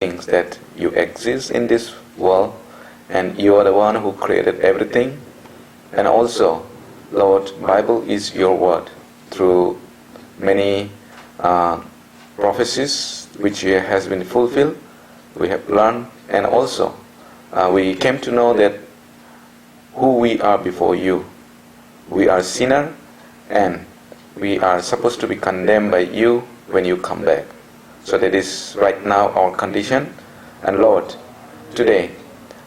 things that you exist in this world, and you are the one who created everything. And also, Lord, Bible is your word through many prophecies which has been fulfilled. We have learned, and also we came to know that who we are before you. We are sinner, and we are supposed to be condemned by you when you come back. So that is right now our condition. And Lord, today,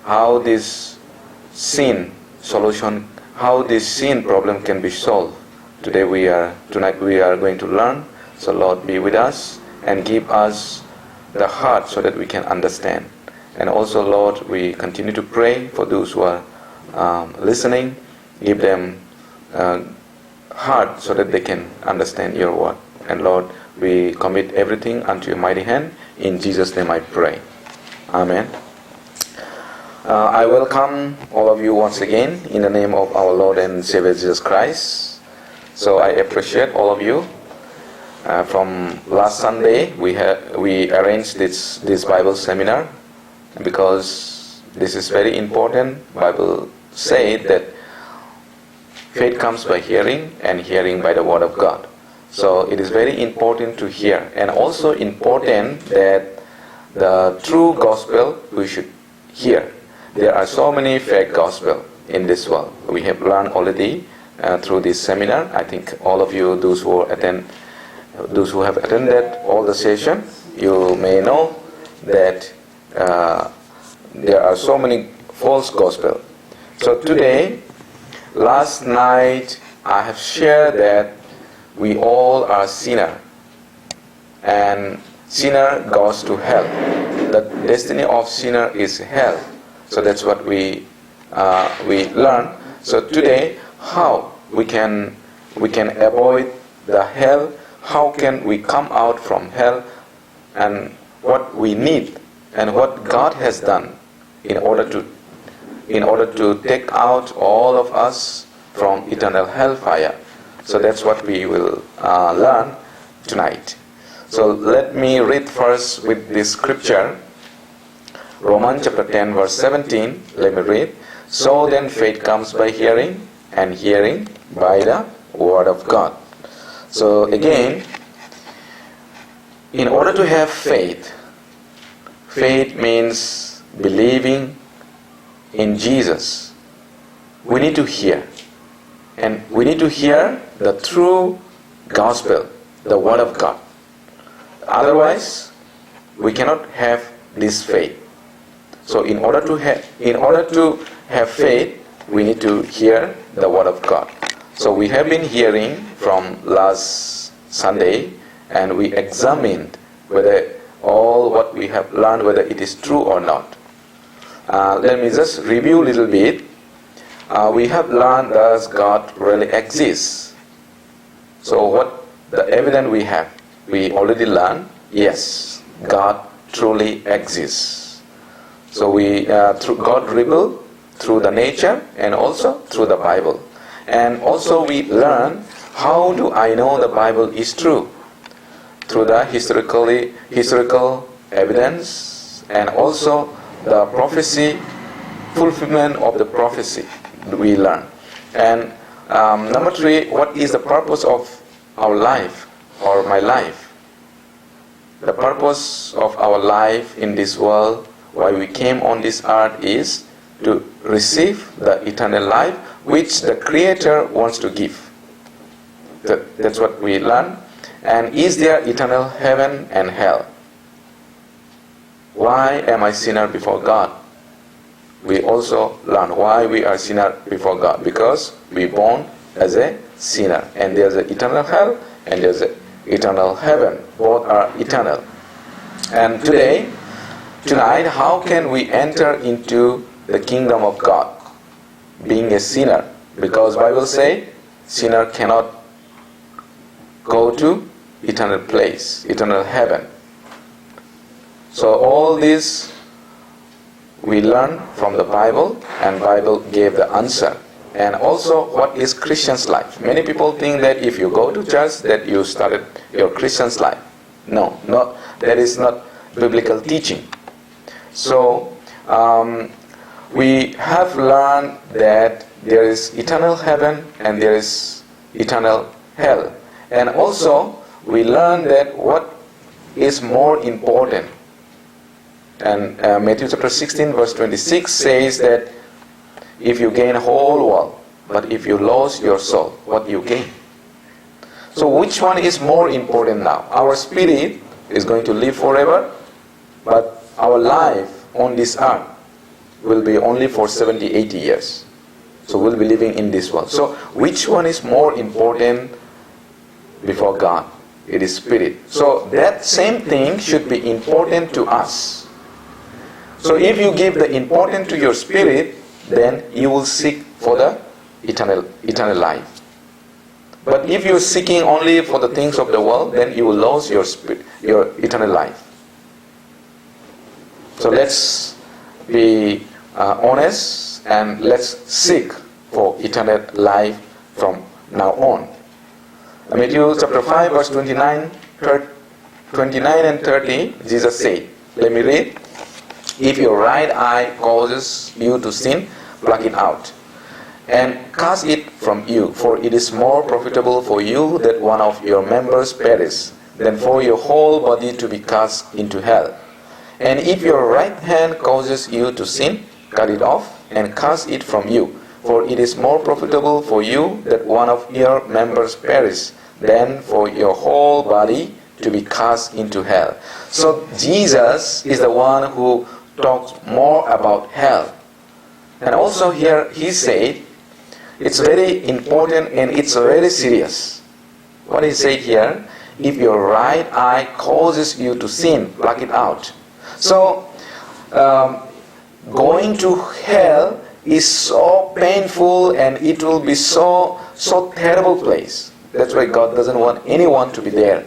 how this sin solution, how this sin problem can be solved. Tonight we are going to learn. So Lord, be with us and give us the heart so that we can understand. And also, Lord, we continue to pray for those who are listening. Give them heart so that they can understand your word. And Lord, we commit everything unto your mighty hand. In Jesus' name I pray. Amen. I welcome all of you once again in the name of our Lord and Savior Jesus Christ. So I appreciate all of you. From last Sunday, we arranged this Bible seminar because this is very important. Bible said that faith comes by hearing, and hearing by the word of God. So it is very important to hear, and also important that the true gospel we should hear. There are so many fake gospel in this world. We have learned already through this seminar. I think all of you, those who have attended all the session, you may know that there are so many false gospel. So today, last night, I have shared that we all are sinner, and sinner goes to hell. The destiny of sinner is hell. So that's what we learn. So today, how we can avoid the hell? How can we come out from hell? And what we need, and what God has done in order to take out all of us from eternal hellfire. So that's what we will learn tonight. So let me read first with this scripture. Romans chapter 10 verse 17. Let me read. So then faith comes by hearing, and hearing by the word of God. So again, in order to have faith, faith means believing in Jesus. We need to hear. And we need to hear the true gospel, the word of God. Otherwise, we cannot have this faith. So in order to have faith, we need to hear the word of God. So we have been hearing from last Sunday, and we examined whether all what we have learned, whether it is true or not. Let me just review a little bit. We have learned that God really exists. So what the evidence we have? We already learned, yes, God truly exists. So we through God revealed through the nature, and also through the Bible. And also we learn, how do I know the Bible is true? Through the historical evidence, and also the prophecy, fulfillment of the prophecy we learn. And number 3, what is the purpose of our life, or my life? The purpose of our life in this world, why we came on this earth, is to receive the eternal life which the Creator wants to give. That's what we learn. And is there eternal heaven and hell? Why am I sinner before God? We also learn why we are sinner before God. Because we born as a sinner. And there's an eternal hell, and there's an eternal heaven. Both are eternal. And tonight, how can we enter into the kingdom of God? Being a sinner. Because Bible say, sinner cannot go to eternal place, eternal heaven. So all this we learn from the Bible, and Bible gave the answer. And also, what is Christian's life? Many people think that if you go to church, that you started your Christian's life. No, that is not biblical teaching. So we have learned that there is eternal heaven and there is eternal hell. And also we learn that what is more important. And Matthew chapter 16 verse 26 says that if you gain a whole world, but if you lose your soul, what you gain? So which one is more important now? Our spirit is going to live forever, but our life on this earth will be only for 70, 80 years. So we'll be living in this world. So which one is more important before God? It is spirit. So that same thing should be important to us. So if you give the importance to your spirit, then you will seek for the eternal life. But if you're seeking only for the things of the world, then you will lose your eternal life. So let's be honest and let's seek for eternal life from now on. Matthew chapter 5 verse 29 and 30, Jesus said, let me read. If your right eye causes you to sin, pluck it out and cast it from you, for it is more profitable for you that one of your members perish than for your whole body to be cast into hell. And if your right hand causes you to sin, cut it off and cast it from you, for it is more profitable for you that one of your members perish than for your whole body to be cast into hell. So Jesus is the one who talks more about hell. And also here he said, it's very important and it's very serious. What he said here, if your right eye causes you to sin, pluck it out. So, going to hell is so painful and it will be so terrible place. That's why God doesn't want anyone to be there.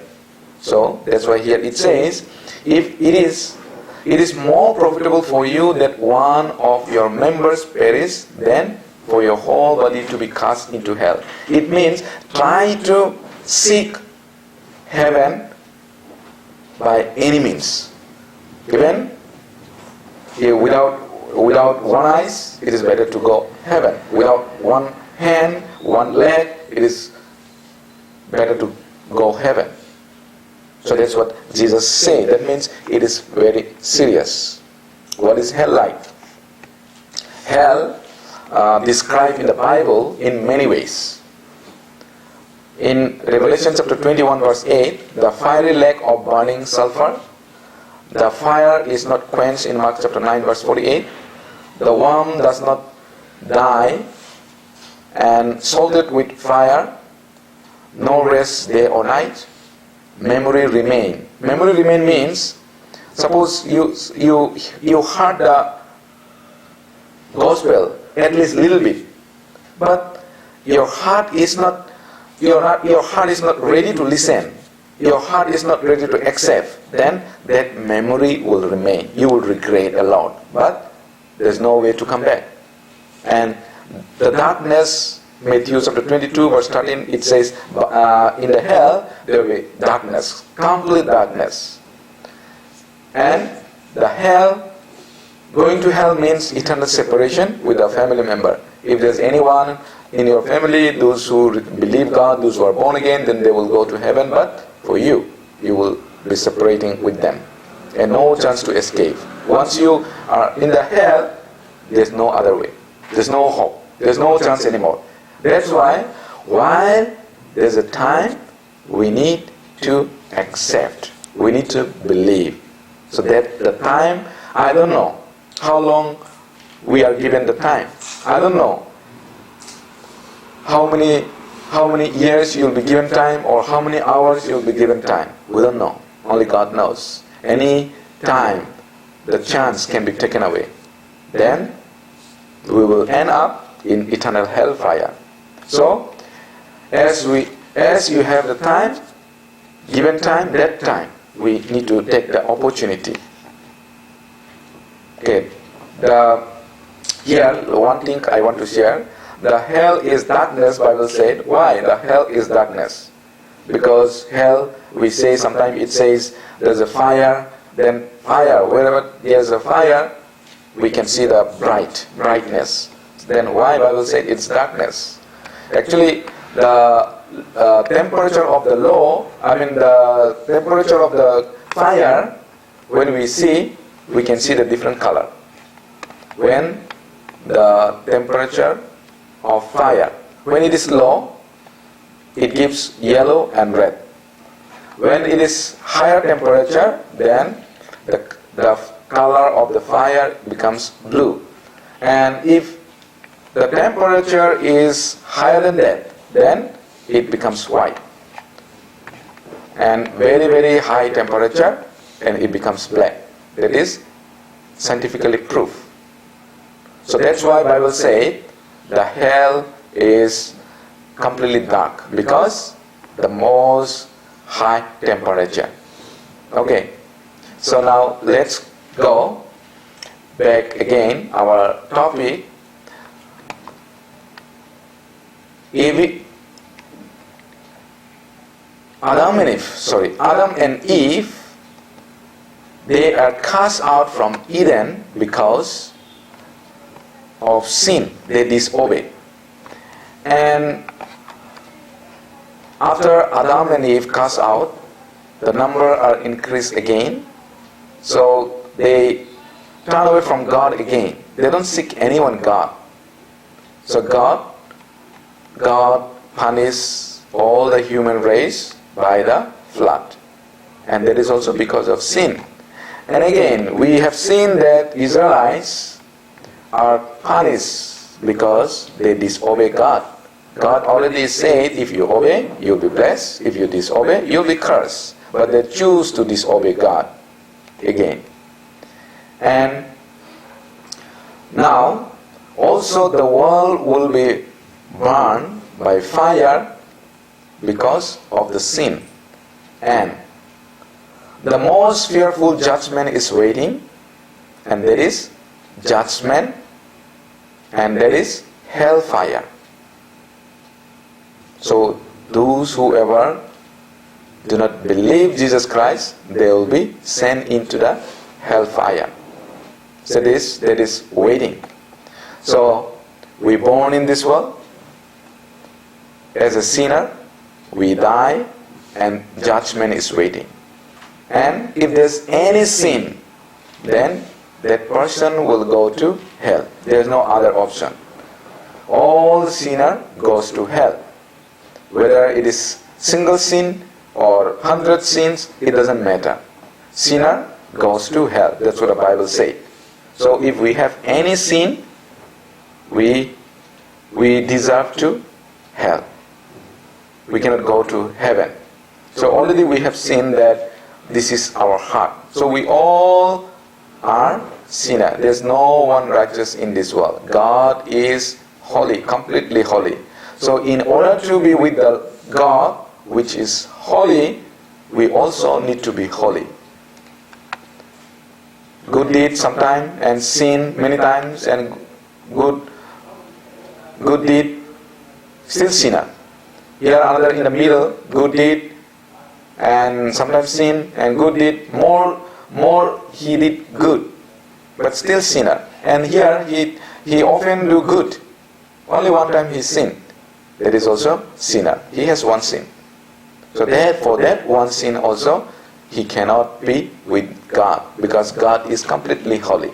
So, that's why here it says, if it is more profitable for you that one of your members perish than for your whole body to be cast into hell. It means try to seek heaven by any means. Even without one eye, it is better to go heaven. Without one hand, one leg, it is better to go heaven. So that's what Jesus said. That means it is very serious. What is hell like? Hell described in the Bible in many ways. In Revelation chapter 21 verse 8, the fiery lake of burning sulfur. The fire is not quenched in Mark chapter 9 verse 48. The worm does not die, and salted with fire, no rest day or night. Memory remain. Memory remain means, suppose you heard the gospel at least little bit, but your heart is not ready to listen. Your heart is not ready to accept. Then that memory will remain. You will regret a lot, but there's no way to come back. And the darkness, Matthew chapter 22 verse 13, it says, in the hell there will be darkness, complete darkness. And the hell, going to hell means eternal separation with a family member. If there's anyone in your family, those who believe God, those who are born again, then they will go to heaven. But for you will be separating with them. And no chance to escape. Once you are in the hell, there's no other way. There's no hope. There's no chance anymore. That's why, while there's a time, we need to accept. We need to believe. So that the time, I don't know how long we are given the time. I don't know how many years you'll be given time or how many hours you'll be given time. We don't know. Only God knows. Any time the chance can be taken away. Then we will end up in eternal hellfire. So, as you have the time, given time, that time, we need to take the opportunity. Okay. Here, one thing I want to share. The hell is darkness, Bible said. Why? The hell is darkness. Because hell, we say sometimes it says there's a fire, then fire. Wherever there's a fire, we can see the brightness. Then why Bible said it's darkness? Actually, the temperature of the the temperature of the fire, when we see, we can see the different color. When the temperature of fire, when it is low, it gives yellow and red. When it is higher temperature, then the color of the fire becomes blue. And if the temperature is higher than that, then it becomes white. And very, very high temperature, and it becomes black. That is scientifically proved. So that's why Bible says the hell is completely dark, because the most high temperature. Okay, so now let's go back again our topic. Adam and Eve, they are cast out from Eden because of sin. They disobey. And after Adam and Eve cast out, the number are increased again. So they turn away from God again. They don't seek anyone God. So God punished all the human race by the flood. And that is also because of sin. And again, we have seen that Israelites are punished because they disobey God. God already said, if you obey, you'll be blessed. If you disobey, you'll be cursed. But they choose to disobey God again. And now, also the world will be burned by fire because of the sin. And the most fearful judgment is waiting, and that is judgment, and that is hellfire. So those who ever do not believe Jesus Christ, they will be sent into the hellfire. So that is waiting. So we born in this world as a sinner, we die, and judgment is waiting. And if there's any sin, then that person will go to hell. There's no other option. All sinner goes to hell. Whether it is single sin or 100 sins, it doesn't matter. Sinner goes to hell. That's what the Bible says. So if we have any sin, we deserve to hell. We cannot go to heaven. So already we have seen that this is our heart. So we all are sinner. There's no one righteous in this world. God is holy, completely holy. So in order to be with the God which is holy, we also need to be holy. Good deed sometimes and sin many times, and good deed, still sinner. Here another in the middle, good deed and sometimes sin, and good deed, more he did good, but still sinner. And here he often do good. Only one time he sinned. That is also sinner. He has one sin. So for that one sin also, he cannot be with God, because God is completely holy.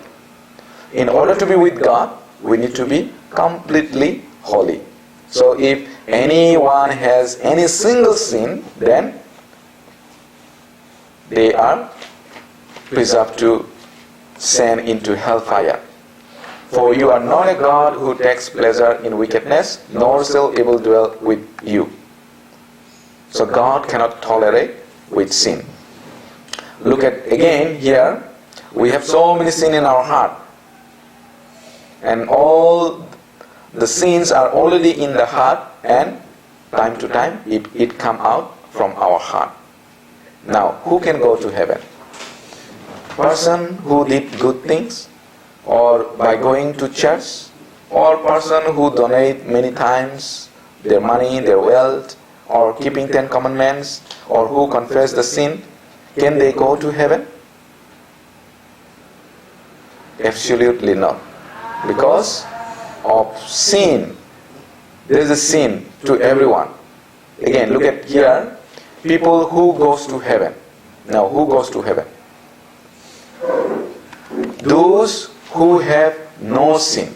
In order to be with God, we need to be completely holy. So if anyone has any single sin, then they are preserved to send into hellfire. For you are not a God who takes pleasure in wickedness, nor shall evil dwell with you. So God cannot tolerate with sin. Look at again here, we have so many sin in our heart. And all the sins are already in the heart, and time to time it come out from our heart. Now, who can go to heaven? Person who did good things, or by going to church, or person who donate many times their money, their wealth, or keeping 10 commandments, or who confess the sin. Can they go to heaven? Absolutely not. Because of sin. There is a sin to everyone. Again, look at here. People who goes to heaven. Now, who goes to heaven? Those who have no sin.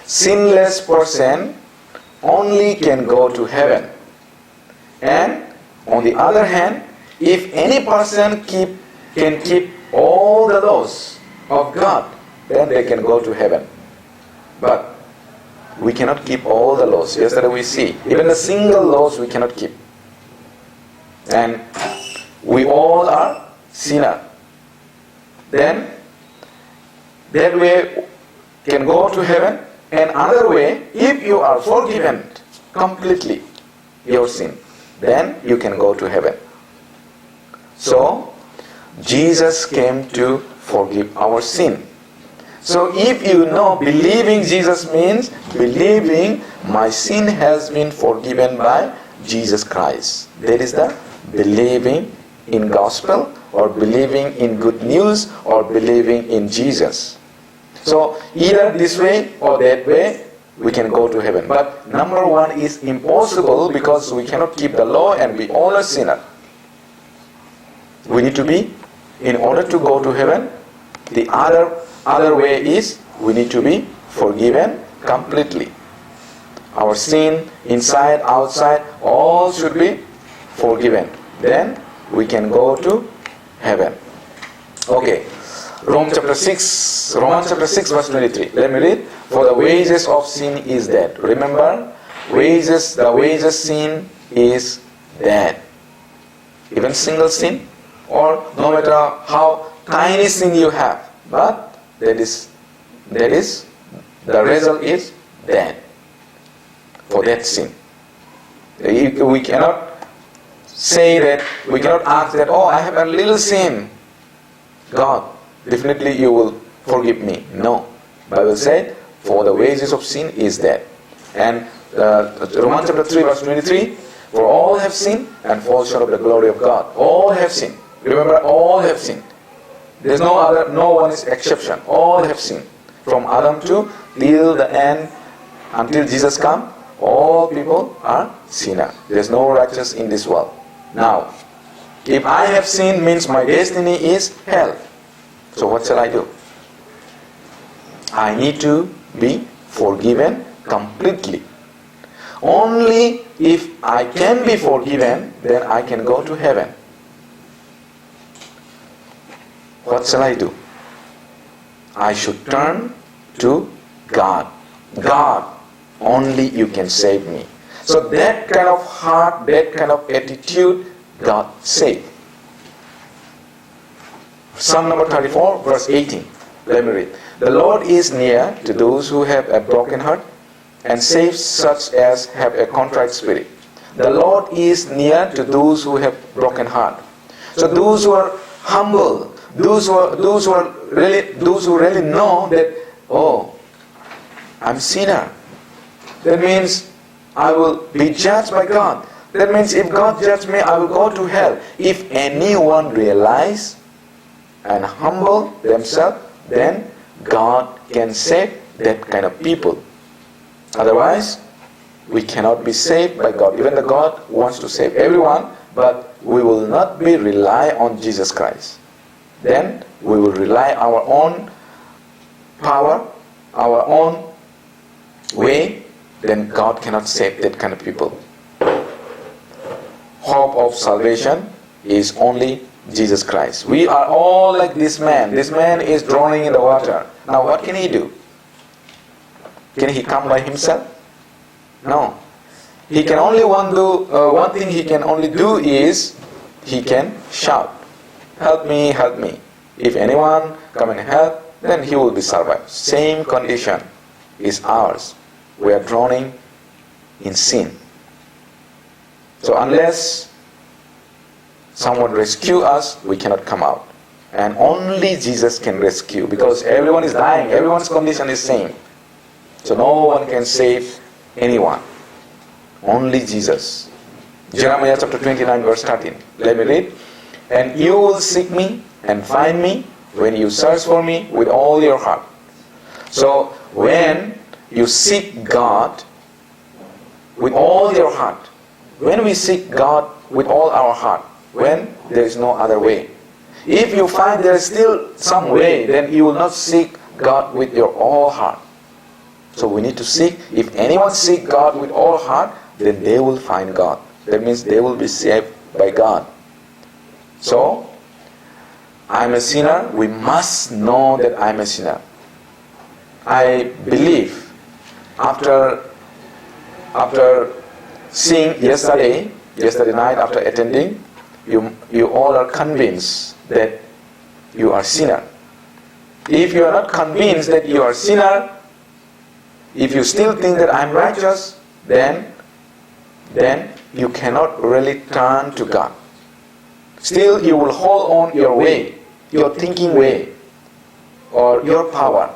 Sinless person only can go to heaven. And on the other hand, if any person can keep all the laws of God, then they can go to heaven. But we cannot keep all the laws. Yesterday we see, even the single laws we cannot keep. And we all are sinner. Then that way can go to heaven. And another way, if you are forgiven completely your sin, then you can go to heaven. So Jesus came to forgive our sin. So if you know, believing Jesus means believing my sin has been forgiven by Jesus Christ. That is the believing in gospel, or believing in good news, or believing in Jesus. So either this way or that way we can go to heaven. But number one is impossible, because we cannot keep the law and we all are sinner. We need to be, in order to go to heaven, the other way is we need to be forgiven completely. Our sin, inside, outside, all should be forgiven. Then we can go to heaven. Okay. Romans chapter 6 verse 23. Let me read. For the wages of sin is death. Remember, the wages sin is death. Even single sin, or no matter how tiny sin you have, but that is the result is death for that sin. We cannot say that, we cannot ask that, oh, I have a little sin, God, definitely you will forgive me. No. Bible said, for the wages of sin is death. And Romans chapter 3 verse 23, for all have sinned and fall short of the glory of God. All have sinned. Remember, all have sinned. There's no one is exception. All have sinned. From Adam to till the end, until Jesus comes, all people are sinner. There's no righteous in this world. Now, if I have sinned, means my destiny is hell. So what shall I do? I need to be forgiven completely. Only if I can be forgiven, then I can go to heaven. What shall I do? I should turn to God. God, only you can save me. So that kind of heart, that kind of attitude, God saved. Psalm number 34, verse 18. Let me read. The Lord is near to those who have a broken heart, and saves such as have a contrite spirit. The Lord is near to those who have broken heart. So those who are humble, those who really know that, oh, I'm sinner. That means I will be judged by God. That means if God judges me, I will go to hell. If anyone realize and humble themselves, then God can save that kind of people. Otherwise, we cannot be saved by God. Even the God wants to save everyone, but we will not be rely on Jesus Christ. Then we will rely our own power, our own way. Then God cannot save that kind of people. Hope of salvation is only Jesus Christ. We are all like this man. This man is drowning in the water. Now what can he do? Can he come by himself? No. He can only one thing he can only do is he can shout, help me, help me. If anyone come and help, then he will be survived. Same condition is ours. We are drowning in sin. So unless someone rescue us, we cannot come out. And only Jesus can rescue, because everyone is dying. Everyone's condition is same. So no one can save anyone. Only Jesus. Jeremiah chapter 29 verse 13. Let me read. And you will seek me and find me when you search for me with all your heart. So when you seek God with all your heart, when we seek God with all our heart, when there is no other way, if you find there is still some way, then you will not seek God with your all heart. So we need to seek. If anyone seek God with all heart, then they will find God. That means they will be saved by God. So, I'm a sinner. We must know that I'm a sinner. I believe after seeing yesterday night, after attending, you all are convinced that you are sinner. If you are not convinced that you are sinner, if you still think that I'm righteous, then you cannot really turn to God. Still you will hold on your way, your thinking way, or your power.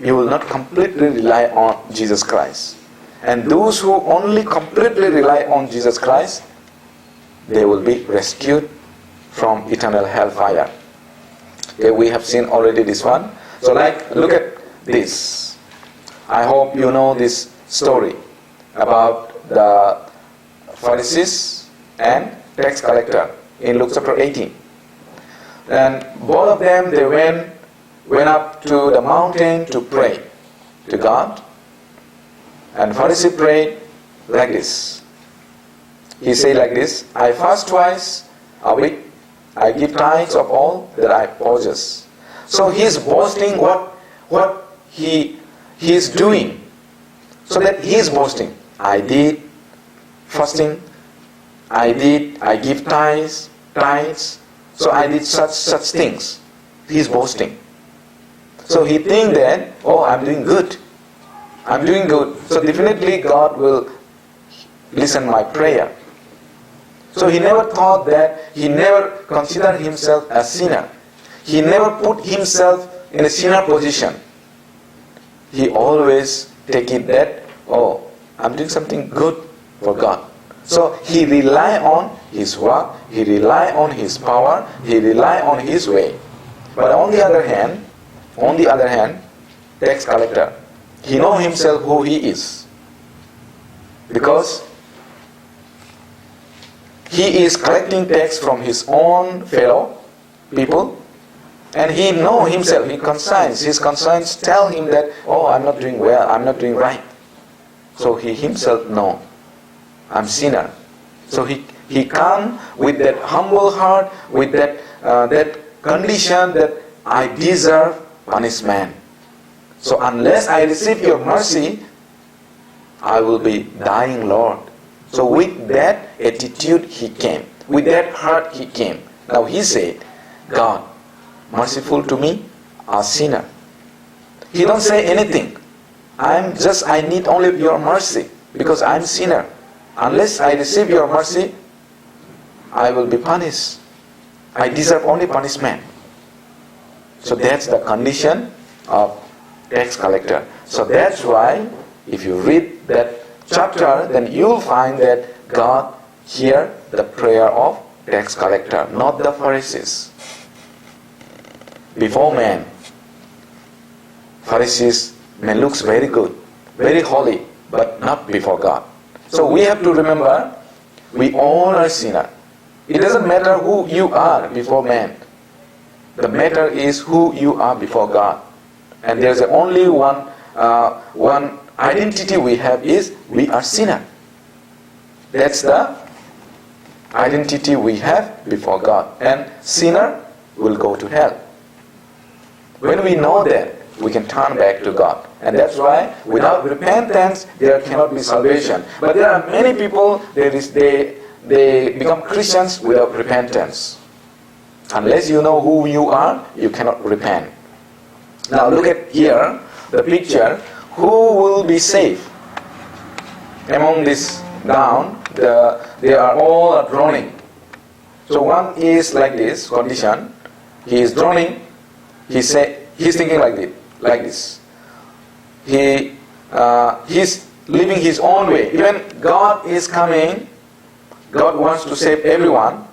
You will not completely rely on Jesus Christ. And those who only completely rely on Jesus Christ, they will be rescued from eternal hellfire. Okay, we have seen already this one. So look at this. I hope you know this story about the Pharisees and tax collector in Luke chapter 18. And both of them, they went up to the mountain to pray to God. And Pharisee prayed like this. He said like this, I fast twice a week. I give tithes of all that I possess. So he is boasting what he is doing. So that he is boasting. I did fasting. I give tithes. So I did such things. He is boasting. So he think that, I'm doing good. I'm doing good. So definitely God will listen my prayer. So he never thought that, he never considered himself a sinner. He never put himself in a sinner position. He always take it that, I'm doing something good for God. So he rely on his work, he rely on his power, he rely on his way. But on the other hand, tax collector, he know himself who he is. Because he is collecting tax from his own fellow people, and he know himself, his conscience tell him that, I'm not doing well, I'm not doing right. So he himself know, I'm sinner. So he come with that humble heart, with that condition that I deserve punishment. So unless I receive your mercy, I will be dying, Lord. So with that attitude he came. With that heart he came. Now he said, God, merciful to me, a sinner. He don't say anything. I need only your mercy because I'm sinner. Unless I receive your mercy, I will be punished. I deserve only punishment. So that's the condition of tax collector. So that's why if you read that chapter, then you'll find that God hear the prayer of tax collector, not the Pharisees. Before man, Pharisees may looks very good, very holy, but not before God. So we have to remember, we all are sinner. It doesn't matter who you are before man. The matter is who you are before God. And there's only one identity we have is we are sinner. That's the identity we have before God. And sinner will go to hell. When we know that, we can turn back to God. And that's why without repentance, there cannot be salvation. But there are many people, they become Christians without repentance. Unless you know who you are, you cannot repent. Now look at here, the picture. Who will be saved? Among this down, they are all drowning. So one is like this condition. He is drowning. He's thinking like this. He's living his own way. Even God is coming. God wants to save everyone.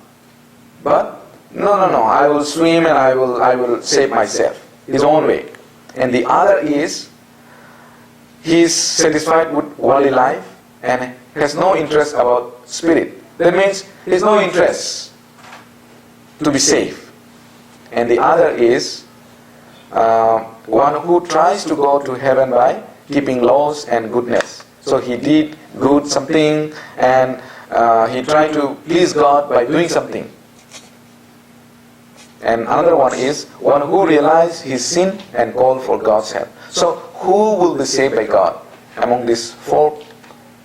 But no, I will swim and I will save myself. His own way. and the other is he is satisfied with worldly life and has no interest about spirit. That means he has no interest to be safe. And the other is one who tries to go to heaven by keeping laws and goodness. So he did good something and he tried to please God by doing something. And another one is one who realized his sin and called for God's help. So who will be saved by God among these four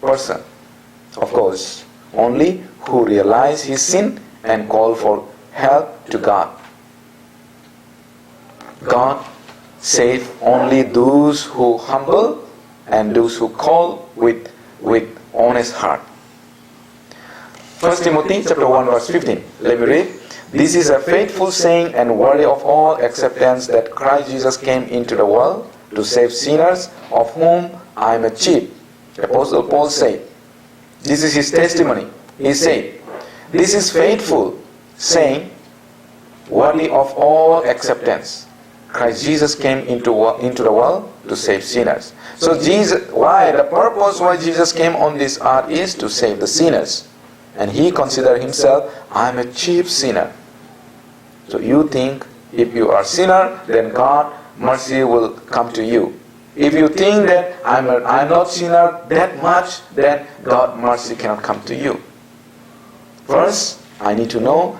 persons? Of course, only who realize his sin and call for help to God. God save only those who humble and those who call with honest heart. 1 Timothy chapter 1 verse 15. Let me read. This is a faithful saying and worthy of all acceptance that Christ Jesus came into the world to save sinners, of whom I am a chief. Apostle Paul said, this is his testimony. He said, this is faithful saying, worthy of all acceptance. Christ Jesus came into the world to save sinners. So the purpose why Jesus came on this earth is to save the sinners. And he considered himself, I am a chief sinner. So you think if you are a sinner, then God mercy will come to you. If you think that I'm not sinner that much, then God mercy cannot come to you. First, I need to know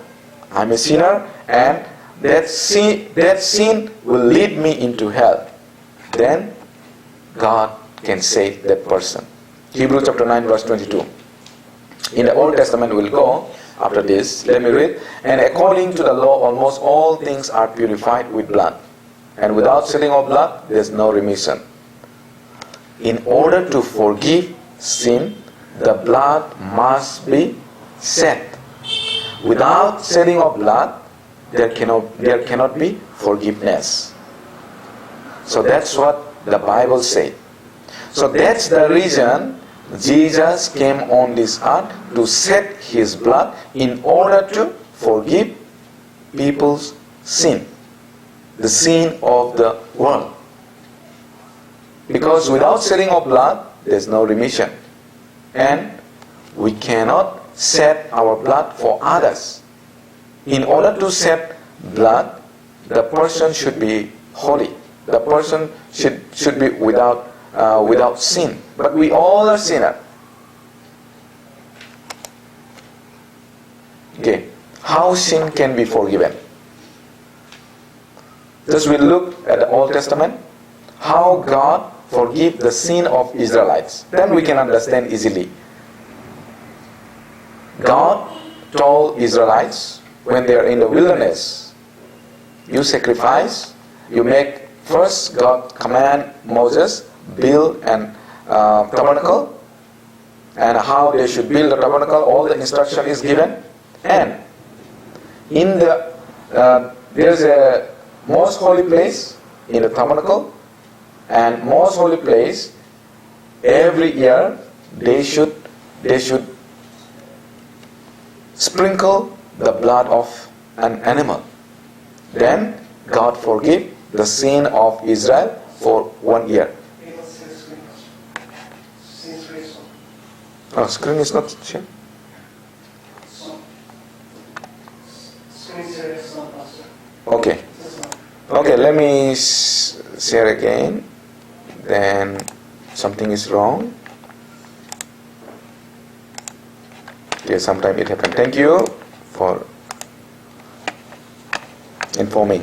I'm a sinner and that sin will lead me into hell. Then God can save that person. Hebrews chapter 9 verse 22. In the Old Testament we'll go after this. Let me read. And according to the law, almost all things are purified with blood. And without shedding of blood, there is no remission. In order to forgive sin, the blood must be shed. Without shedding of blood, there cannot be forgiveness. So that's what the Bible says. So that's the reason Jesus came on this earth to shed his blood in order to forgive people's sin. The sin of the world. Because without shedding of blood, there's no remission. And we cannot shed our blood for others. In order to shed blood, the person should be holy. The person should be without sin. But we all are sinners. Okay. How sin can be forgiven? Just we look at the Old Testament, how God forgive the sin of Israelites. Then we can understand easily. God told Israelites when they are in the wilderness, you sacrifice, you make, first God command Moses build an tabernacle, and how they should build the tabernacle, all the instruction is given. And in the there's a most holy place in the tabernacle, and most holy place every year they should sprinkle the blood of an animal. Then God forgive the sin of Israel for 1 year. Oh, screen is not here. Okay. Okay, let me share again. Then something is wrong. Okay, sometimes it happens. Thank you for informing.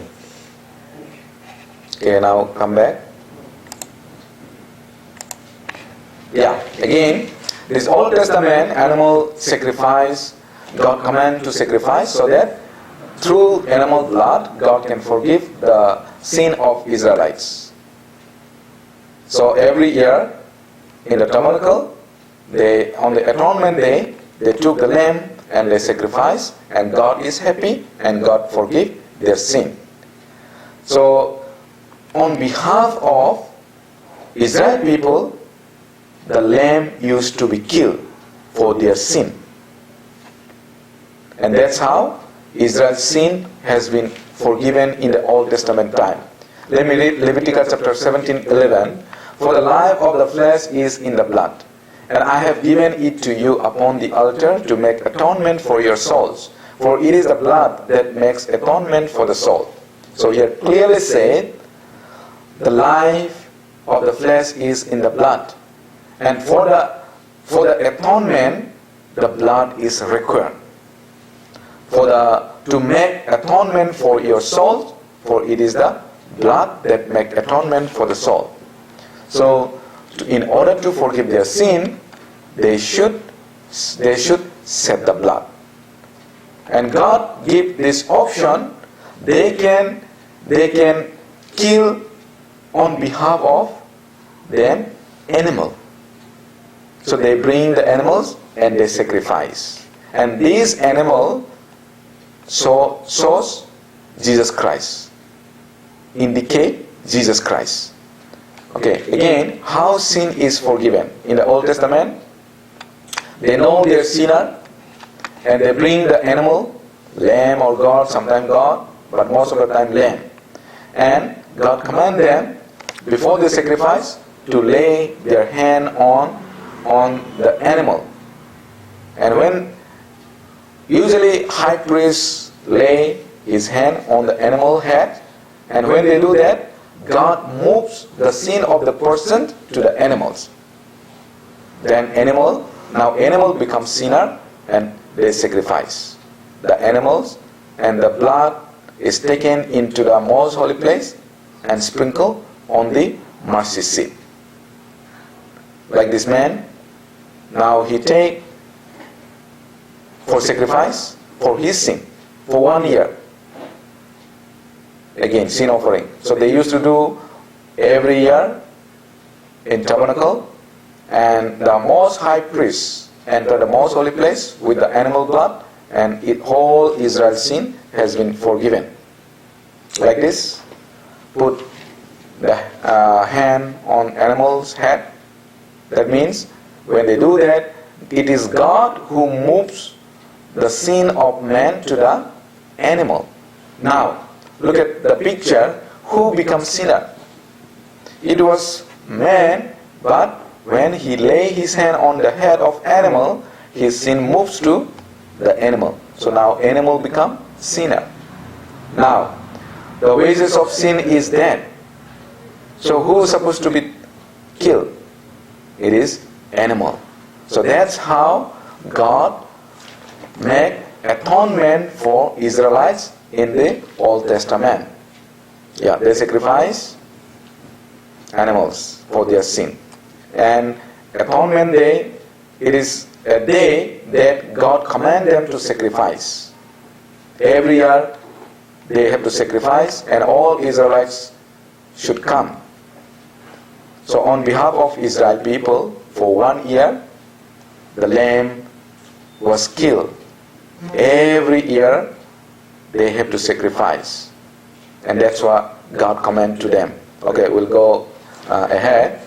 Okay, now come back. Yeah, again, this Old Testament animal sacrifice, God command to sacrifice so that through animal blood, God can forgive the sin of Israelites. So every year in the tabernacle, on the atonement day, they took the lamb and they sacrificed, and God is happy and God forgive their sin. So on behalf of Israel people, the lamb used to be killed for their sin. And that's how Israel's sin has been forgiven in the Old Testament time. Let me read Leviticus chapter 17:11. For the life of the flesh is in the blood, and I have given it to you upon the altar to make atonement for your souls. For it is the blood that makes atonement for the soul. So here clearly said, the life of the flesh is in the blood. And for the atonement, the blood is required. To make atonement for your soul, for it is the blood that makes atonement for the soul. So, in order to forgive their sin, they should shed the blood. And God give this option. They can kill on behalf of the animal. So they bring the animals and they sacrifice. And this animal shows Jesus Christ. Indicate Jesus Christ. Okay, again, how sin is forgiven. In the Old Testament, they know they're sinner, and they bring the animal, lamb or goat, sometimes God, but most of the time lamb. And God commands them, before they sacrifice, to lay their hand on the animal. And when usually high priest lay his hand on the animal head, and when they do that, God moves the sin of the person to the animals. Then animal becomes sinner, and they sacrifice the animals, and the blood is taken into the most holy place and sprinkled on the mercy seat. Like this man, now he take for sacrifice for his sin for 1 year. Again, sin offering. So they used to do every year in tabernacle, and the most high priest enter the most holy place with the animal blood, and whole Israel's sin has been forgiven. Like this, put the hand on animal's head. That means when they do that, it is God who moves the sin of man to the animal. Now, look at the picture. Who becomes sinner? It was man, but when he lay his hand on the head of animal, his sin moves to the animal. So now animal become sinner. Now, the wages of sin is death. So who is supposed to be killed? It is animal. So that's how God make atonement for Israelites in the Old Testament. Yeah, they sacrifice animals for their sin. And atonement day, it is a day that God command them to sacrifice. Every year they have to sacrifice, and all Israelites should come. So on behalf of Israel people, for 1 year, the lamb was killed. Every year they have to sacrifice. And that's what God commanded to them. Okay, we'll go ahead.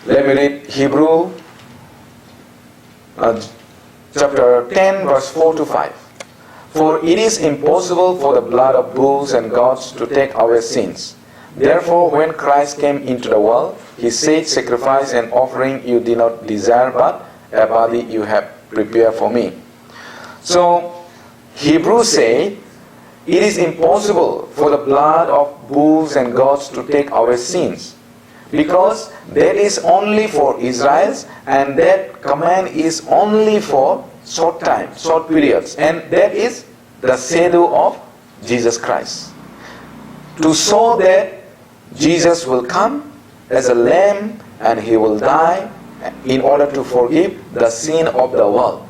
Let me read Hebrew chapter 10 verse 4 to 5. For it is impossible for the blood of bulls and goats to take away sins. Therefore, when Christ came into the world, he said, sacrifice and offering you did not desire, but a body you have prepared for me. So, Hebrews say, it is impossible for the blood of bulls and goats to take away sins, because that is only for Israel, and that command is only for short time, short periods, and that is the shadow of Jesus Christ. To show that Jesus will come as a lamb and he will die in order to forgive the sin of the world.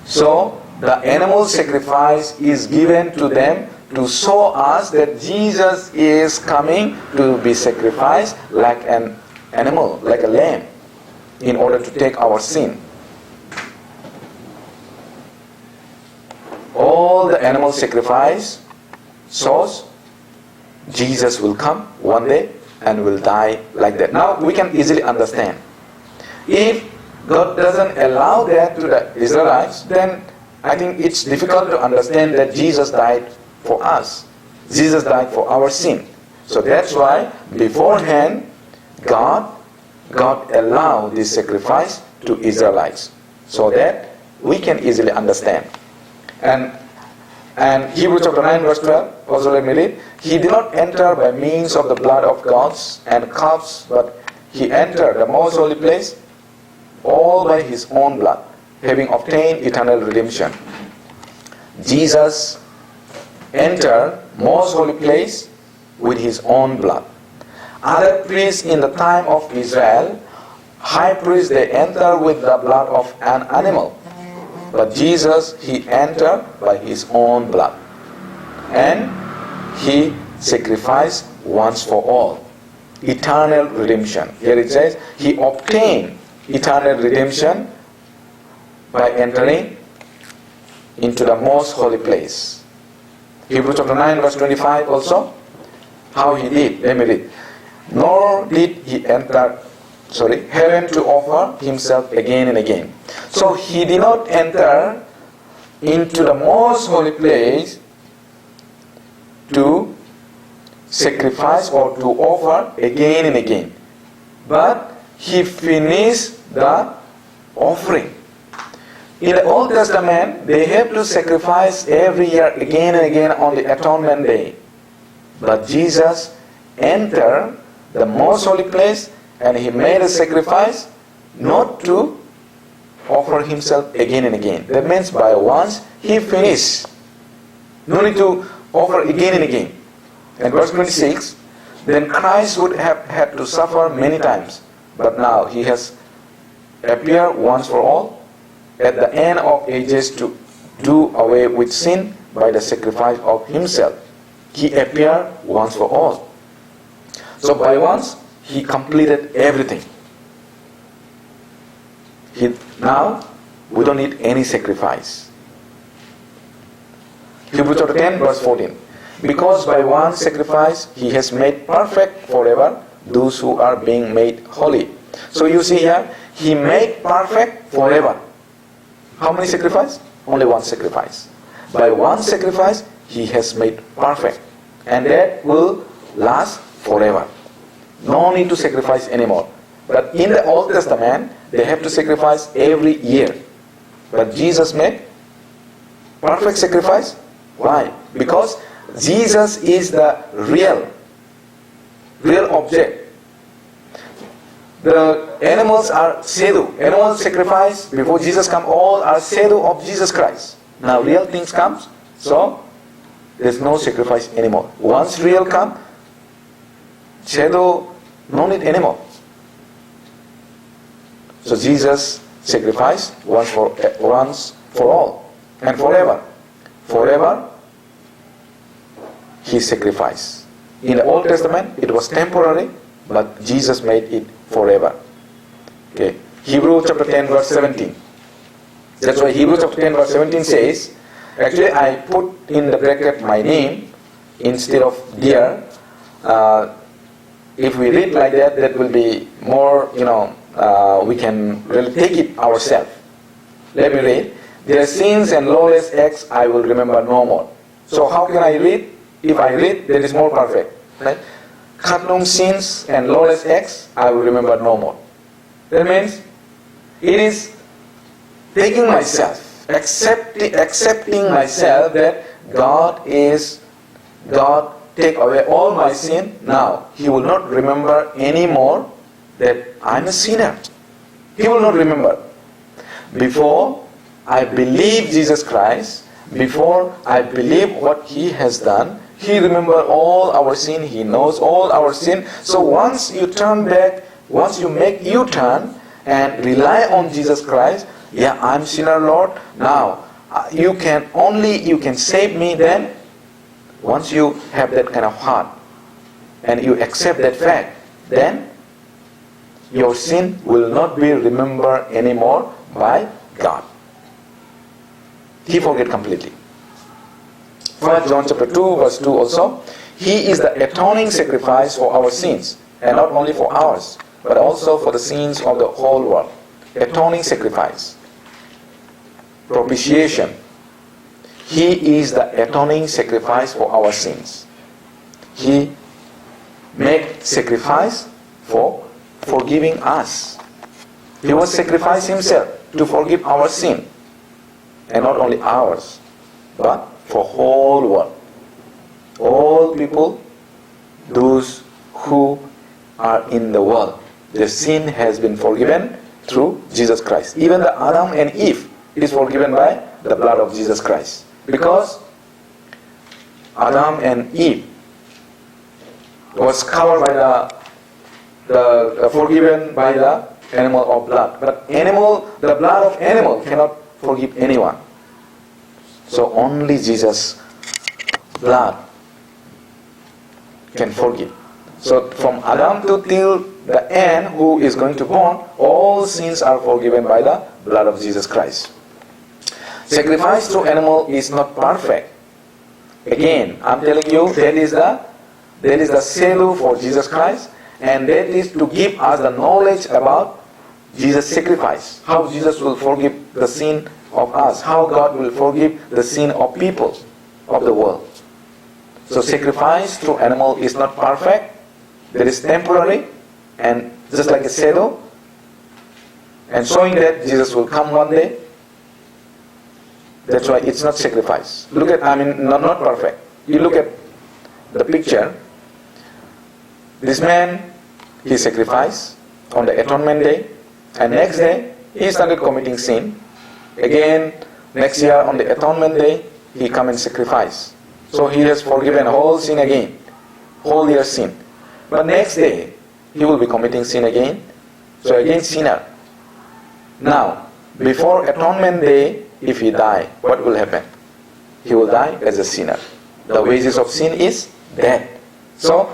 So the animal sacrifice is given to them to show us that Jesus is coming to be sacrificed like an animal, like a lamb, in order to take our sin. All the animal sacrifice shows Jesus will come one day and will die like that. Now we can easily understand. If God doesn't allow that to the Israelites, then I think it's difficult to understand that Jesus died for us. Jesus died for our sin. So that's why beforehand God allowed this sacrifice to Israelites, so that we can easily understand. And Hebrews chapter 9 verse 12, also let me read. He did not enter by means of the blood of goats and calves, but he entered the most holy place all by his own blood, having obtained eternal redemption. Jesus entered most holy place with his own blood. Other priests in the time of Israel, high priests, they enter with the blood of an animal. But Jesus, he entered by his own blood. And he sacrificed once for all. Eternal redemption. Here it says, he obtained eternal redemption by entering into the most holy place. Hebrews chapter 9 verse 25 also. How he did. Let me read. Nor did he enter heaven to offer himself again and again. So he did not enter into the most holy place to sacrifice or to offer again and again. But he finished the offering. In the Old Testament, they have to sacrifice every year again and again on the Atonement Day. But Jesus entered the most holy place and he made a sacrifice not to offer himself again and again. That means by once he finished. No need to offer again and again. And verse 26, then Christ would have had to suffer many times, but now he has appeared once for all at the end of ages to do away with sin by the sacrifice of himself. He appeared once for all. So by once, he completed everything. Now, we don't need any sacrifice. Hebrews chapter 10 verse 14. Because by one sacrifice, he has made perfect forever those who are being made holy. So you see here, he made perfect forever. How many sacrifices? Only one sacrifice. By one sacrifice, he has made perfect. And that will last forever. No need to sacrifice anymore. But in the Old Testament, they have to sacrifice every year. But Jesus made perfect sacrifice. Why? Because Jesus is the real object. The animals are sedu. Animal sacrifice before Jesus comes, all are sedu of Jesus Christ. Now real things comes, so there's no sacrifice anymore. Once real come, shadow, no need anymore. So Jesus sacrificed once for all and forever. Forever he sacrificed. In the Old Testament it was temporary, but Jesus made it forever. Okay. Hebrews chapter 10 verse 17. That's why Hebrews chapter 10 verse 17 says, actually I put in the bracket my name instead of dear. If we read like that, that will be more, we can really take it ourselves. Let me read. Their sins and lawless acts I will remember no more. So how can I read? If I read, that is more perfect. Right? Carnal sins and lawless acts I will remember no more. That means it is taking myself, accepting myself that God take away all my sin. Now he will not remember anymore that I'm a sinner. He will not remember. Before I believe Jesus Christ, before I believe what he has done, he remembers all our sin. He knows all our sin. So once you turn back, once you make U-turn and rely on Jesus Christ, yeah, I'm sinner, Lord. Now you can save me. Then once you have that kind of heart and you accept that fact, then your sin will not be remembered anymore by God. He forget completely. 1 John chapter 2 verse 2 also. He is the atoning sacrifice for our sins, and not only for ours, but also for the sins of the whole world. Atoning sacrifice. Propitiation. He is the atoning sacrifice for our sins. He made sacrifice for forgiving us. He was sacrificed himself to forgive our sin. And not only ours, but for whole world. All people, those who are in the world, their sin has been forgiven through Jesus Christ. Even the Adam and Eve is forgiven by the blood of Jesus Christ. Because Adam and Eve was covered by the forgiven by the animal of blood. But the blood of animal cannot forgive anyone. So only Jesus' blood can forgive. So from Adam to till the end, who is going to born, all sins are forgiven by the blood of Jesus Christ. Sacrifice through animal is not perfect. Again, I'm telling you, there is the selu for Jesus Christ, and that is to give us the knowledge about Jesus' sacrifice. How Jesus will forgive the sin of us. How God will forgive the sin of people of the world. So sacrifice through animal is not perfect. That is temporary, and just like a shadow, and showing that Jesus will come one day. That's why it's not sacrifice. Look at, not perfect. You look at the picture. This man, he sacrificed on the atonement day, and next day he started committing sin. Again, next year on the atonement day, he come and sacrifice. So he has forgiven whole sin again, whole year sin. But next day, he will be committing sin again. So again, sinner. Now, before atonement day, if he die, what will happen? He will die as a sinner. The wages of sin is death. So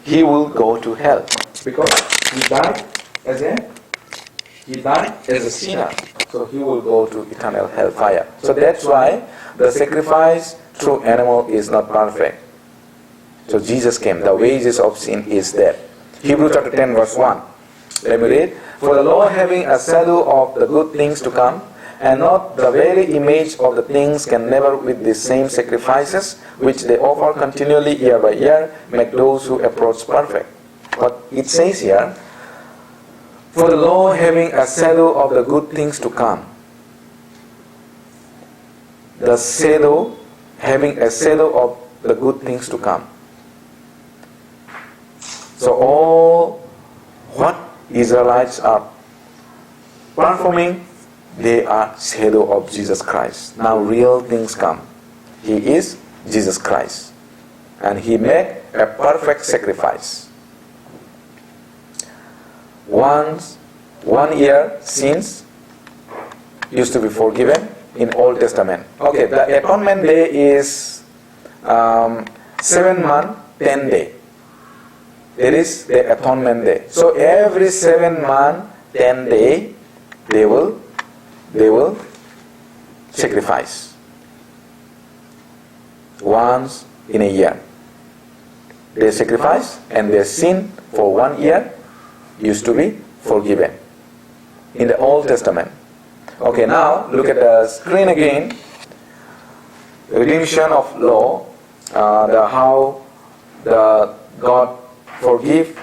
he will go to hell because he died as a sinner. So he will go to eternal hellfire. So that's why the sacrifice through animal is not perfect. So Jesus came. The wages of sin is death. Hebrews chapter 10 verse 1. Let me read. For the law having a shadow of the good things to come, and not the very image of the things, can never with the same sacrifices which they offer continually year by year make those who approach perfect. But it says here, for the law having a shadow of the good things to come. The shadow, having a shadow of the good things to come. So all what Israelites are performing, they are shadow of Jesus Christ. Now real things come. He is Jesus Christ. And he made a perfect sacrifice. 1 year sins used to be forgiven in Old Testament. Okay, the atonement day is 7 months, 10 days. There is the atonement day. So every 7 months, 10 days, they will sacrifice once in a year. They sacrifice, and their sin for 1 year used to be forgiven in the Old Testament. Okay, now look at the screen again. Redemption of law, how the God forgive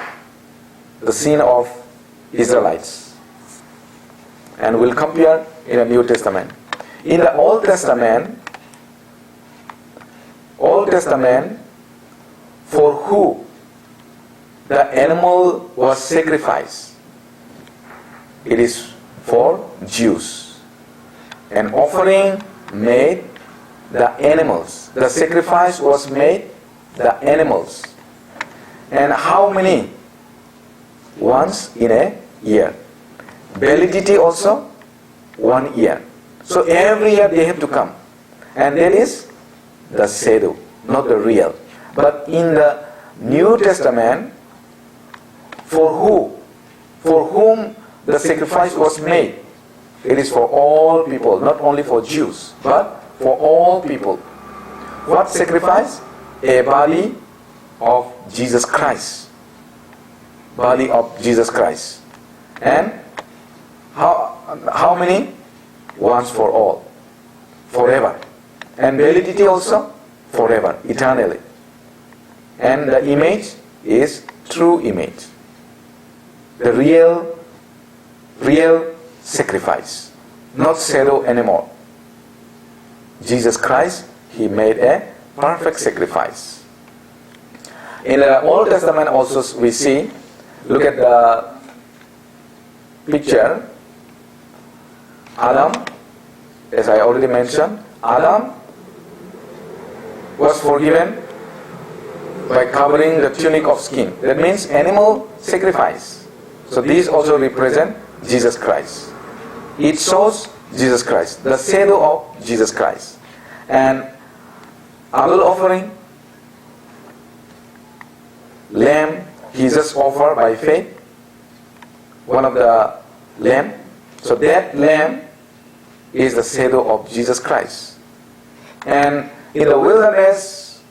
the sin of Israelites, and we'll compare in the New Testament. In the Old Testament, for who the animal was sacrificed, it is for Jews. An offering made the animals. The sacrifice was made the animals. And how many? Once in a year. Validity also 1 year. So every year they have to come. And that is the shadow, not the real. But in the New Testament, for whom the sacrifice was made, it is for all people, not only for Jews, but for all people. What sacrifice? A body of Jesus Christ. Body of Jesus Christ. And how many? Once for all. Forever. And validity also? Forever. Eternally. And the image is true image. The real sacrifice. Not shadow anymore. Jesus Christ, He made a perfect sacrifice. In the Old Testament also we see, look at the picture, Adam, as I already mentioned, Adam was forgiven by covering the tunic of skin. That means animal sacrifice. So these also represent Jesus Christ. It shows Jesus Christ, the shadow of Jesus Christ. And Abel offering, lamb, he just offered by faith, one of the lamb. So that lamb is the shadow of Jesus Christ. And in the wilderness,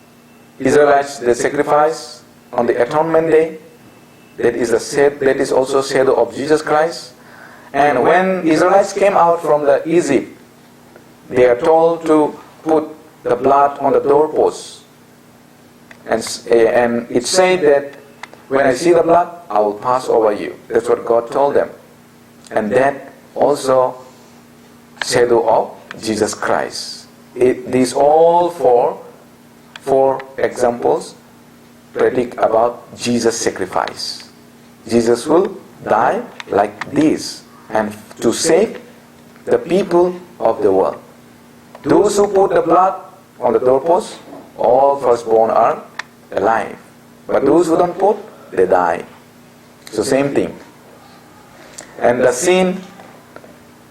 Israelites, they sacrifice on the atonement day. That is also shadow of Jesus Christ. And when Israelites came out from the Egypt, they are told to put the blood on the doorposts. And it said that when I see the blood, I will pass over you. That's what God told them. And that also shadow of Jesus Christ. These all four examples predict about Jesus' sacrifice. Jesus will die like this and to save the people of the world. Those who put the blood on the doorpost, all firstborn are alive. But those who don't put, they die. So same thing. And the sin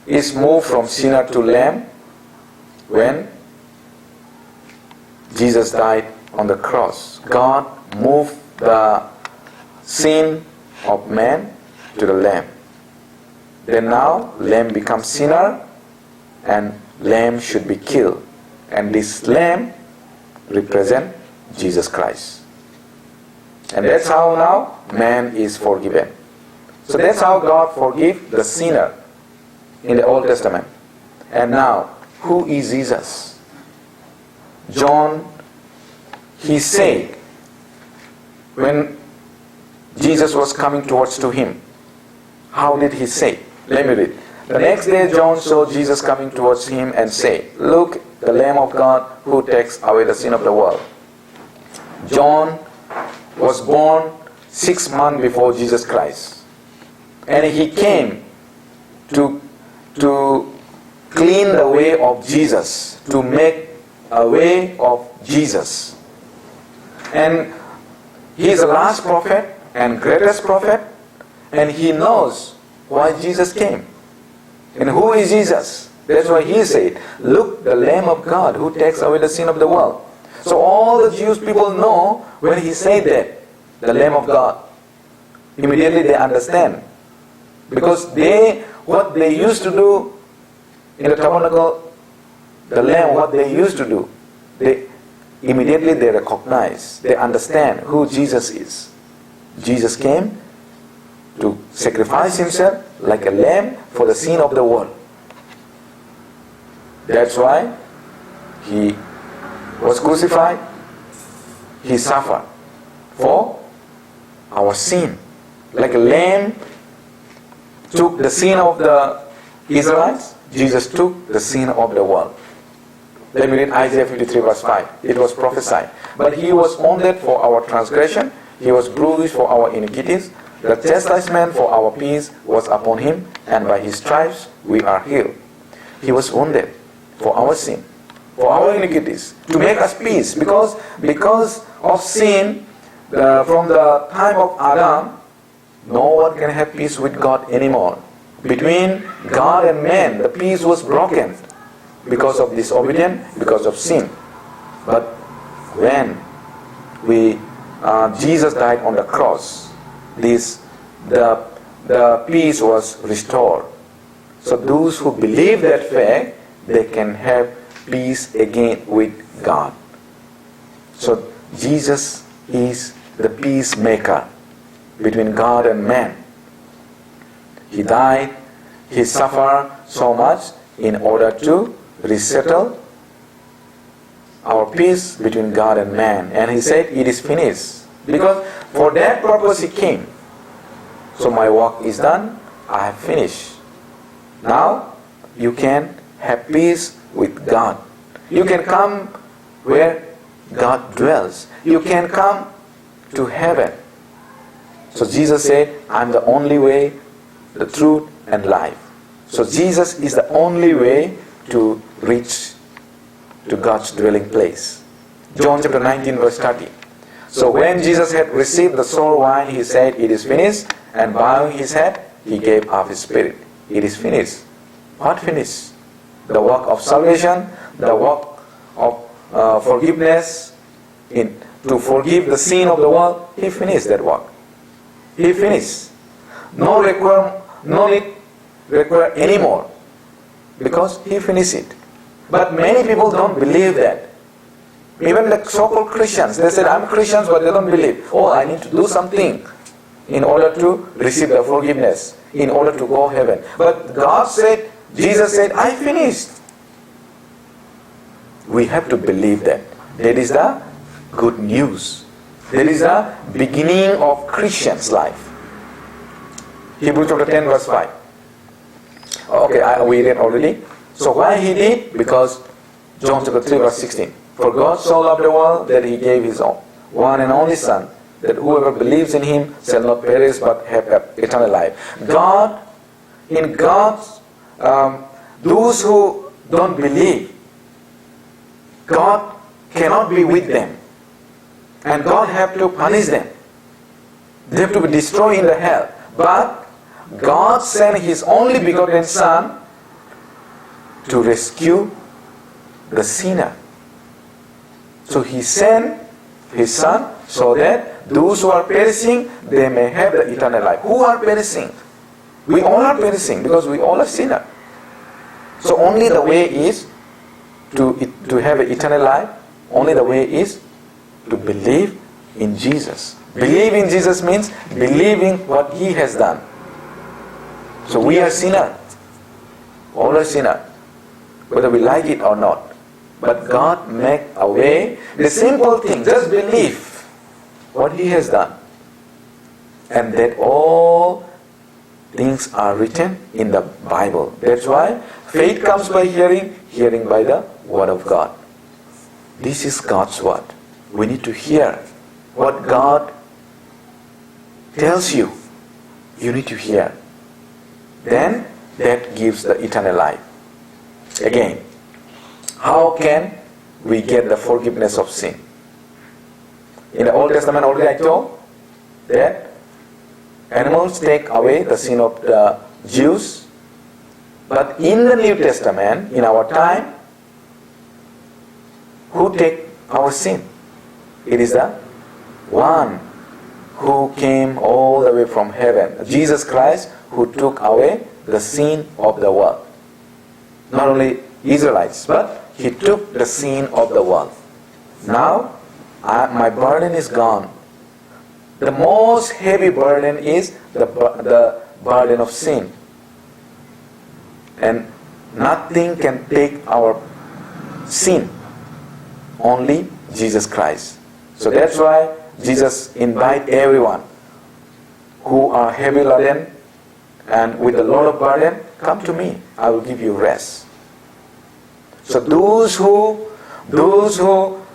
is moved from sinner to lamb when Jesus died on the cross. God moved the sin of man to the lamb. Then now lamb becomes sinner and lamb should be killed. And this lamb represents Jesus Christ. And that's how now man is forgiven. So that's how God forgives the sinner in the Old Testament. And now, who is Jesus? John, he said, when Jesus was coming towards to him, how did he say? Let me read. The next day John saw Jesus coming towards him and said, "Look, the Lamb of God who takes away the sin of the world." John was born 6 months before Jesus Christ. And he came to clean the way of Jesus, to make a way of Jesus. And he is the last prophet and greatest prophet, and he knows why Jesus came. And who is Jesus? That's why he said, "Look, the Lamb of God who takes away the sin of the world." So all the Jewish people know when he said that, the Lamb of God. Immediately they understand. Because what they used to do in the tabernacle, the Lamb, what they used to do, immediately they recognize, they understand who Jesus is. Jesus came to sacrifice himself like a lamb for the sin of the world. That's why he was crucified. He suffered for our sin. Like a lamb took the sin of the Israelites, Jesus took the sin of the world. Let me read Isaiah 53 verse 5. It was prophesied, "But he was wounded for our transgression, he was bruised for our iniquities. The chastisement for our peace was upon him, and by his stripes we are healed." He was wounded for our sin, for our iniquities, to make us peace. Because of sin, from the time of Adam, no one can have peace with God anymore. Between God and man, the peace was broken because of disobedience, because of sin. But when Jesus died on the cross, the peace was restored. So those who believe that fact, they can have peace again with God. So Jesus is the peacemaker between God and man. He died, he suffered so much in order to resettle our peace between God and man. And he said, it is finished. Because for that purpose he came. So my work is done, I have finished. Now you can have peace with God. You can come where God dwells. You can come to heaven. So Jesus said, I'm the only way, the truth, and life. So Jesus is the only way to reach to God's dwelling place. John chapter 19 verse 30. So when Jesus had received the sour wine, he said, it is finished, and bowing his head, he gave up his spirit. It is finished. What finished? The work of salvation, the work of forgiveness, to forgive the sin of the world. He finished that work. He finished. No need require anymore, because he finished it. But many people don't believe that. Even the so-called Christians, they said, I'm Christians, but they don't believe. Oh, I need to do something in order to receive the forgiveness, in order to go heaven. But God said, Jesus said, I finished. We have to believe that. That is the good news. That is the beginning of Christian's life. Hebrews chapter 10 verse 5. Okay, we read already. So why he did? Because John chapter 3 verse 16. For God so loved the world that he gave his own one and only Son, that whoever believes in him shall not perish but have eternal life. God, in God's, those who don't believe, God cannot be with them. And God have to punish them. They have to be destroyed in the hell. But God sent his only begotten Son to rescue the sinner. So he sent his Son so that those who are perishing, they may have the eternal life. Who are perishing? We all are perishing because we all are sinners. So only the way is to have an eternal life. Only the way is to believe in Jesus. Believe in Jesus means believing what he has done. So we are sinners. All are sinners, whether we like it or not. But God make a way. The simple thing, just believe what he has done. And that all things are written in the Bible. That's why faith comes by hearing, hearing by the word of God. This is God's word. We need to hear what God tells you. You need to hear. Then that gives the eternal life. Again, how can we get the forgiveness of sin? In the Old Testament already I told that animals take away the sin of the Jews. But in the New Testament, in our time, who take our sin? It is the one who came all the way from heaven, Jesus Christ, who took away the sin of the world. Not only Israelites, but he took the sin of the world. Now, my burden is gone. The most heavy burden is the burden of sin. And nothing can take our sin. Only Jesus Christ. So that's why Jesus invites everyone who are heavy laden and with a lot of burden, come to me. I will give you rest. So those who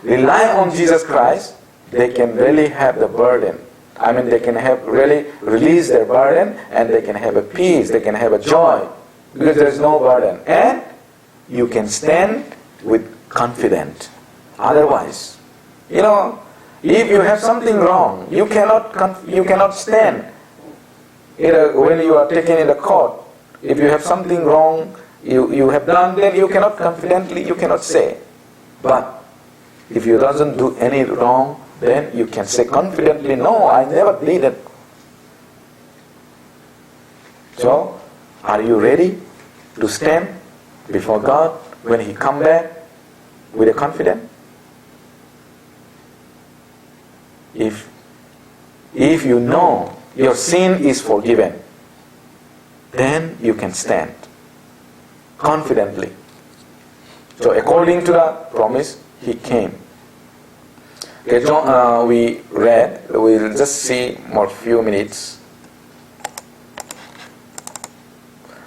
rely on Jesus Christ, they can really have the burden. I mean, they can have really release their burden, and they can have a peace, they can have a joy, because there is no burden. And you can stand with confidence. Otherwise, if you have something wrong, you cannot stand. When you are taken in the court, if you have something wrong, you have done, then you cannot confidently, you cannot say. But if you doesn't do any wrong, then you can say confidently, no, I never did it. So, are you ready to stand before God when he come back with a confidence? If you know your sin is forgiven, then you can stand confidently. So according to the promise, he came. Okay, John, we read, we'll just see more few minutes.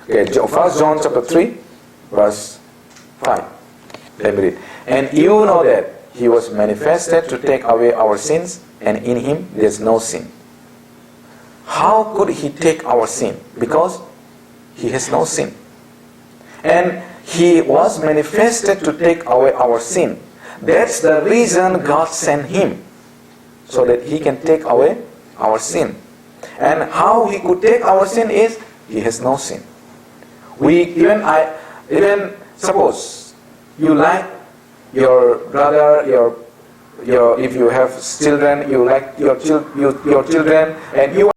Okay, 1 John chapter 3, verse 5. Let me read. And you know that he was manifested to take away our sins, and in him there's no sin. How could he take our sin? Because he has no sin. And he was manifested to take away our sin. That's the reason God sent him, so that he can take away our sin. And how he could take our sin is, he has no sin. Even suppose you like your brother, your if you have children, you like your children, and you